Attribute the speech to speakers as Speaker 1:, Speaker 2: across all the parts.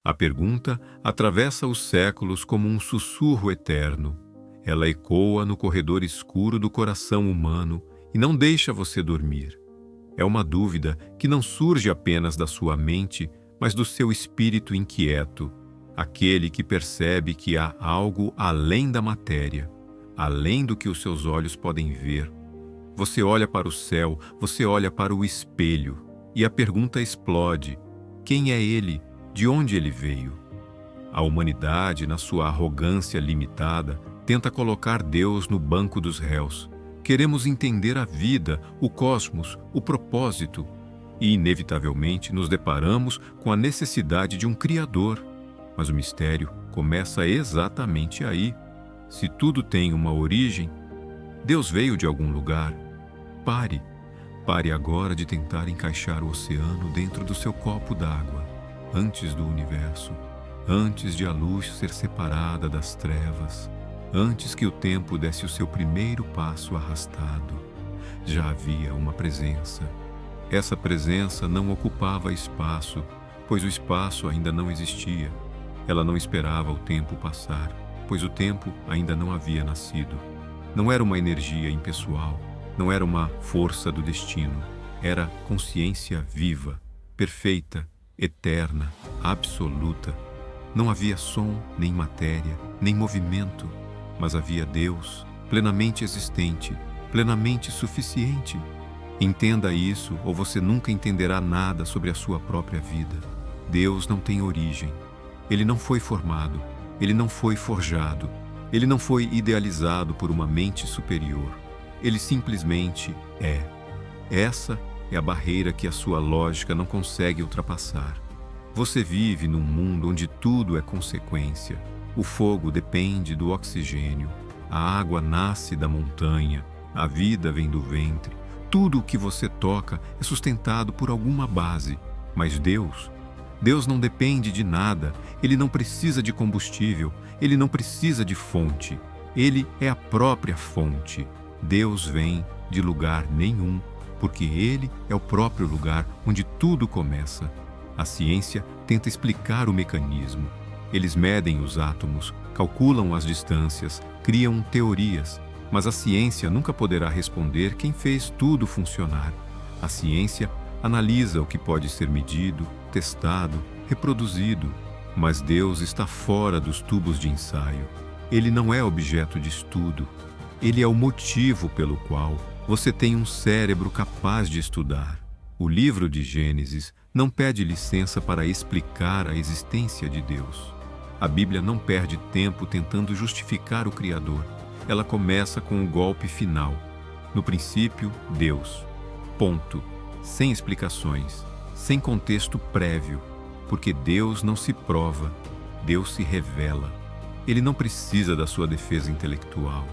Speaker 1: A pergunta atravessa os séculos como um sussurro eterno. Ela ecoa no corredor escuro do coração humano e não deixa você dormir. É uma dúvida que não surge apenas da sua mente, mas do seu espírito inquieto, aquele que percebe que há algo além da matéria, além do que os seus olhos podem ver. Você olha para o céu, você olha para o espelho, e a pergunta explode: quem é ele? De onde ele veio? A humanidade, na sua arrogância limitada, tenta colocar Deus no banco dos réus. Queremos entender a vida, o cosmos, o propósito, e inevitavelmente nos deparamos com a necessidade de um Criador. Mas o mistério começa exatamente aí. Se tudo tem uma origem, Deus veio de algum lugar. Pare agora de tentar encaixar o oceano dentro do seu copo d'água, antes do universo, antes de a luz ser separada das trevas, antes que o tempo desse o seu primeiro passo arrastado. Já havia uma presença. Essa presença não ocupava espaço, pois o espaço ainda não existia. Ela não esperava o tempo passar, pois o tempo ainda não havia nascido. Não era uma energia impessoal, não era uma força do destino. Era consciência viva, perfeita, eterna, absoluta. Não havia som, nem matéria, nem movimento, mas havia Deus, plenamente existente, plenamente suficiente. Entenda isso, ou você nunca entenderá nada sobre a sua própria vida. Deus não tem origem. Ele não foi formado, ele não foi forjado, ele não foi idealizado por uma mente superior. Ele simplesmente é. Essa é a barreira que a sua lógica não consegue ultrapassar. Você vive num mundo onde tudo é consequência. O fogo depende do oxigênio, a água nasce da montanha, a vida vem do ventre. Tudo o que você toca é sustentado por alguma base. Mas Deus não depende de nada, ele não precisa de combustível, ele não precisa de fonte. Ele é a própria fonte. Deus vem de lugar nenhum, porque ele é o próprio lugar onde tudo começa. A ciência tenta explicar o mecanismo. Eles medem os átomos, calculam as distâncias, criam teorias, mas a ciência nunca poderá responder quem fez tudo funcionar. A ciência analisa o que pode ser medido, testado, reproduzido, mas Deus está fora dos tubos de ensaio. Ele não é objeto de estudo. Ele é o motivo pelo qual você tem um cérebro capaz de estudar. O livro de Gênesis não pede licença para explicar a existência de Deus. A Bíblia não perde tempo tentando justificar o Criador. Ela começa com o golpe final. No princípio, Deus. Ponto. Sem explicações, sem contexto prévio, porque Deus não se prova, Deus se revela. Ele não precisa da sua defesa intelectual.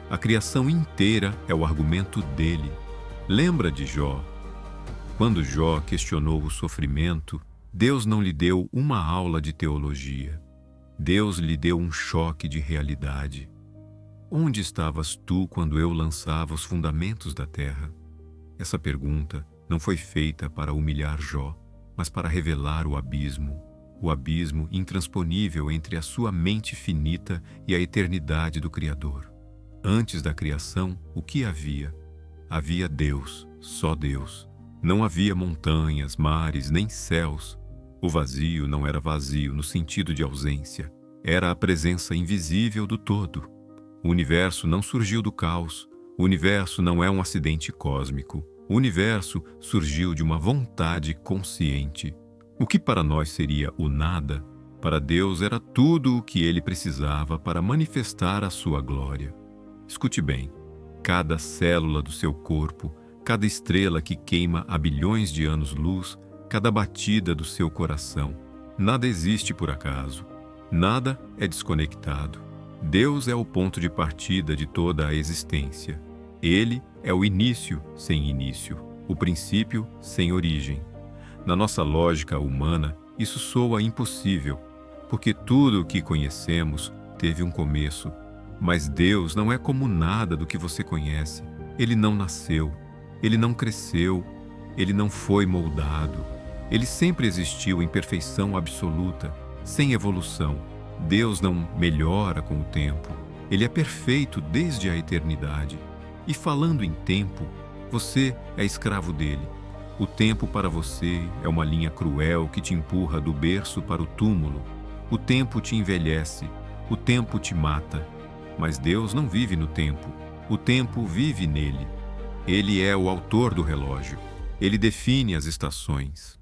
Speaker 1: A criação inteira é o argumento dele. Lembra de Jó? Quando Jó questionou o sofrimento, Deus não lhe deu uma aula de teologia. Deus lhe deu um choque de realidade. Onde estavas tu quando eu lançava os fundamentos da terra? Essa pergunta não foi feita para humilhar Jó, mas para revelar o abismo intransponível entre a sua mente finita e a eternidade do Criador. Antes da criação, o que havia? Havia Deus, só Deus. Não havia montanhas, mares, nem céus. O vazio não era vazio no sentido de ausência. Era a presença invisível do todo. O universo não surgiu do caos. O universo não é um acidente cósmico. O universo surgiu de uma vontade consciente. O que para nós seria o nada, para Deus era tudo o que ele precisava para manifestar a sua glória. Escute bem, cada célula do seu corpo, cada estrela que queima a bilhões de anos-luz, cada batida do seu coração, nada existe por acaso, nada é desconectado. Deus é o ponto de partida de toda a existência. Ele é o início sem início, o princípio sem origem. Na nossa lógica humana, isso soa impossível, porque tudo o que conhecemos teve um começo. Mas Deus não é como nada do que você conhece. Ele não nasceu, ele não cresceu, ele não foi moldado. Ele sempre existiu em perfeição absoluta, sem evolução. Deus não melhora com o tempo. Ele é perfeito desde a eternidade. E falando em tempo, você é escravo dele. O tempo para você é uma linha cruel que te empurra do berço para o túmulo. O tempo te envelhece, o tempo te mata. Mas Deus não vive no tempo, o tempo vive nele. Ele é o autor do relógio. Ele define as estações.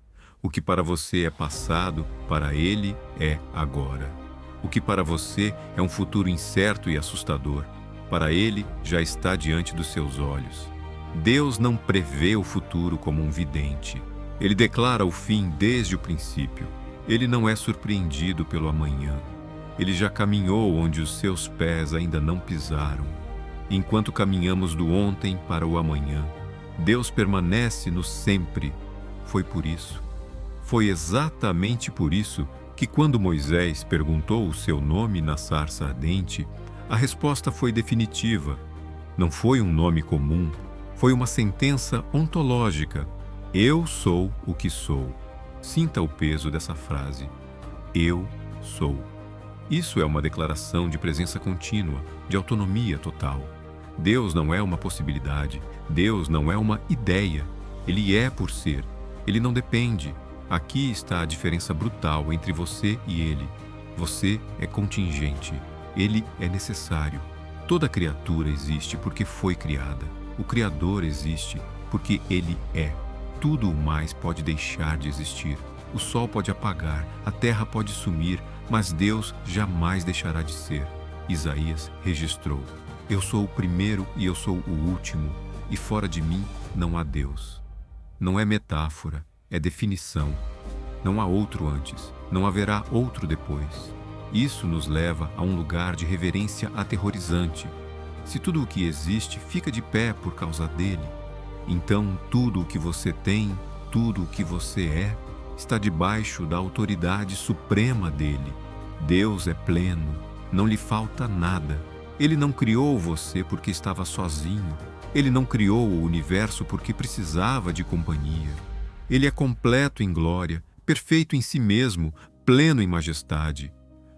Speaker 1: O que para você é passado, para ele é agora. O que para você é um futuro incerto e assustador, para ele já está diante dos seus olhos. Deus não prevê o futuro como um vidente. Ele declara o fim desde o princípio. Ele não é surpreendido pelo amanhã. Ele já caminhou onde os seus pés ainda não pisaram. Enquanto caminhamos do ontem para o amanhã, Deus permanece no sempre. Foi exatamente por isso que quando Moisés perguntou o seu nome na sarça ardente, a resposta foi definitiva. Não foi um nome comum, foi uma sentença ontológica. Eu sou o que sou. Sinta o peso dessa frase. Eu sou. Isso é uma declaração de presença contínua, de autonomia total. Deus não é uma possibilidade, Deus não é uma ideia. Ele é por ser. Ele não depende. Aqui está a diferença brutal entre você e ele. Você é contingente. Ele é necessário. Toda criatura existe porque foi criada. O Criador existe porque ele é. Tudo o mais pode deixar de existir. O sol pode apagar, a terra pode sumir, mas Deus jamais deixará de ser. Isaías registrou: Eu sou o primeiro e eu sou o último, e fora de mim não há Deus. Não é metáfora, é definição. Não há outro antes, não haverá outro depois. Isso nos leva a um lugar de reverência aterrorizante. Se tudo o que existe fica de pé por causa dele, então tudo o que você tem, tudo o que você é, está debaixo da autoridade suprema dele. Deus é pleno, não lhe falta nada. Ele não criou você porque estava sozinho. Ele não criou o universo porque precisava de companhia. Ele é completo em glória, perfeito em si mesmo, pleno em majestade.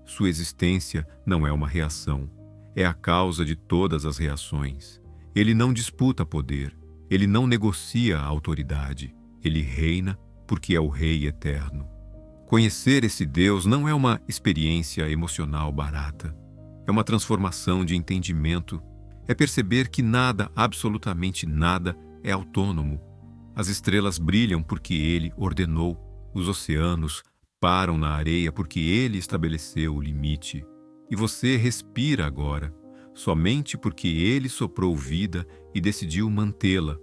Speaker 1: Sua existência não é uma reação. É a causa de todas as reações. Ele não disputa poder. Ele não negocia a autoridade. Ele reina porque é o Rei eterno. Conhecer esse Deus não é uma experiência emocional barata. É uma transformação de entendimento. É perceber que nada, absolutamente nada, é autônomo. As estrelas brilham porque ele ordenou. Os oceanos param na areia porque ele estabeleceu o limite. E você respira agora, somente porque ele soprou vida e decidiu mantê-la.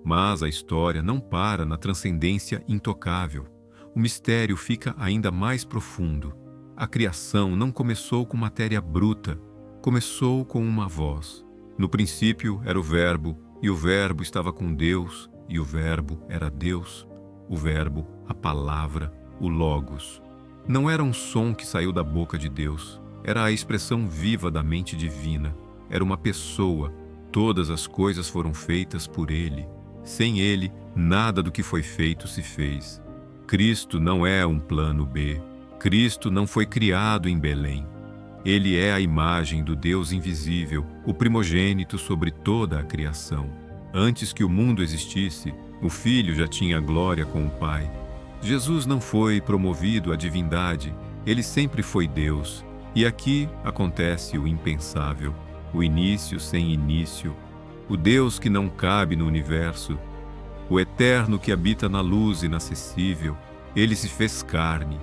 Speaker 1: Mas a história não para na transcendência intocável. O mistério fica ainda mais profundo. A criação não começou com matéria bruta, começou com uma voz. No princípio era o Verbo, e o Verbo estava com Deus, e o Verbo era Deus. O Verbo, a palavra, o Logos. Não era um som que saiu da boca de Deus. Era a expressão viva da mente divina. Era uma pessoa. Todas as coisas foram feitas por ele. Sem ele, nada do que foi feito se fez. Cristo não é um plano B. Cristo não foi criado em Belém. Ele é a imagem do Deus invisível, o primogênito sobre toda a criação. Antes que o mundo existisse, o Filho já tinha glória com o Pai. Jesus não foi promovido à divindade. Ele sempre foi Deus. E aqui acontece o impensável, o início sem início, o Deus que não cabe no universo, o eterno que habita na luz inacessível. Ele se fez carne.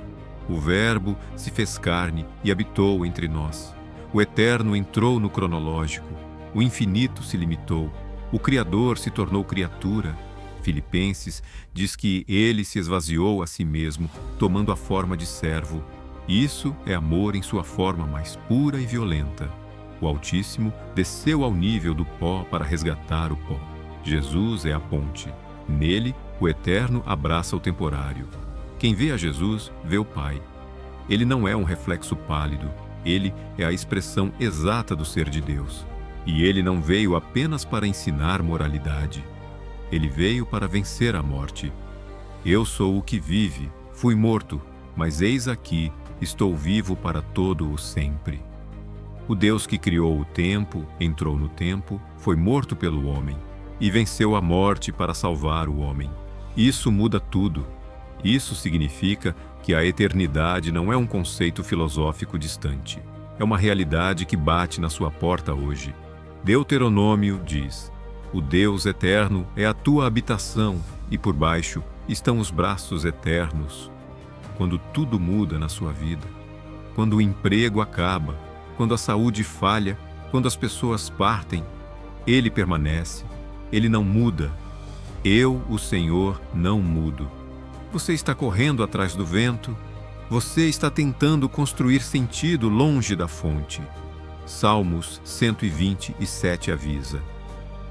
Speaker 1: O Verbo se fez carne e habitou entre nós. O eterno entrou no cronológico. O infinito se limitou. O Criador se tornou criatura. Filipenses diz que ele se esvaziou a si mesmo, tomando a forma de servo. Isso é amor em sua forma mais pura e violenta. O Altíssimo desceu ao nível do pó para resgatar o pó. Jesus é a ponte. Nele, o Eterno abraça o temporário. Quem vê a Jesus, vê o Pai. Ele não é um reflexo pálido. Ele é a expressão exata do ser de Deus. E ele não veio apenas para ensinar moralidade. Ele veio para vencer a morte. Eu sou o que vive. Fui morto, mas eis aqui, estou vivo para todo o sempre. O Deus que criou o tempo, entrou no tempo, foi morto pelo homem e venceu a morte para salvar o homem. Isso muda tudo. Isso significa que a eternidade não é um conceito filosófico distante. É uma realidade que bate na sua porta hoje. Deuteronômio diz: o Deus eterno é a tua habitação e por baixo estão os braços eternos. Quando tudo muda na sua vida, quando o emprego acaba, quando a saúde falha, quando as pessoas partem, Ele permanece, Ele não muda. Eu, o Senhor, não mudo. Você está correndo atrás do vento, você está tentando construir sentido longe da fonte. Salmos 127 avisa: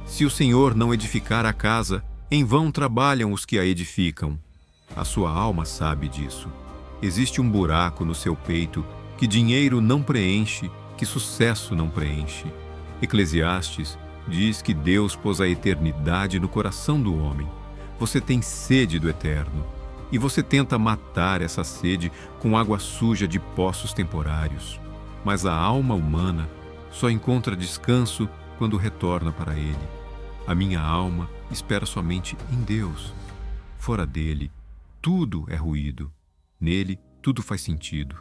Speaker 1: se o Senhor não edificar a casa, em vão trabalham os que a edificam. A sua alma sabe disso. Existe um buraco no seu peito que dinheiro não preenche, que sucesso não preenche. Eclesiastes diz que Deus pôs a eternidade no coração do homem. Você tem sede do eterno e você tenta matar essa sede com água suja de poços temporários. Mas a alma humana só encontra descanso quando retorna para Ele. A minha alma espera somente em Deus. Fora dele, tudo é ruído. Nele, tudo faz sentido.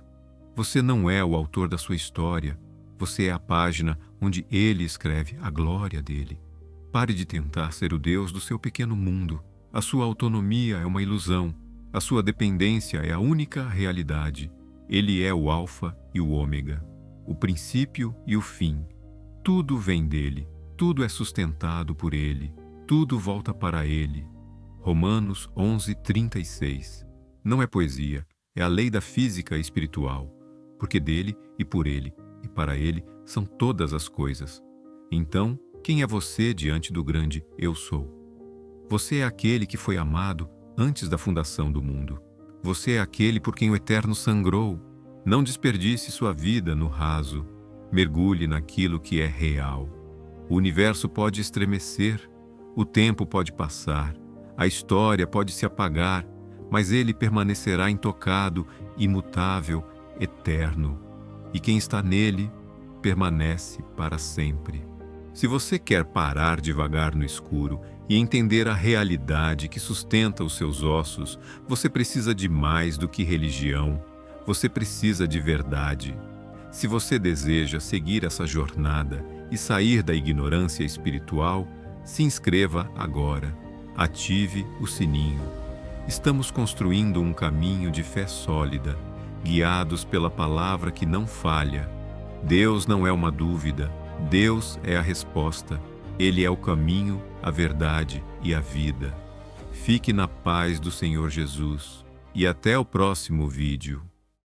Speaker 1: Você não é o autor da sua história. Você é a página onde Ele escreve a glória dele. Pare de tentar ser o Deus do seu pequeno mundo. A sua autonomia é uma ilusão. A sua dependência é a única realidade. Ele é o Alfa e o Ômega, o princípio e o fim. Tudo vem dele, tudo é sustentado por ele, tudo volta para ele. Romanos 11:36. Não é poesia, é a lei da física espiritual, porque dele e por ele e para ele são todas as coisas. Então, quem é você diante do grande Eu Sou? Você é aquele que foi amado antes da fundação do mundo. Você é aquele por quem o Eterno sangrou. Não desperdice sua vida no raso. Mergulhe naquilo que é real. O universo pode estremecer, o tempo pode passar, a história pode se apagar, mas ele permanecerá intocado, imutável, eterno. E quem está nele permanece para sempre. Se você quer parar de vagar no escuro e entender a realidade que sustenta os seus ossos, você precisa de mais do que religião. Você precisa de verdade. Se você deseja seguir essa jornada e sair da ignorância espiritual, se inscreva agora. Ative o sininho. Estamos construindo um caminho de fé sólida, guiados pela palavra que não falha. Deus não é uma dúvida, Deus é a resposta. Ele é o caminho, a verdade e a vida. Fique na paz do Senhor Jesus e até o próximo vídeo.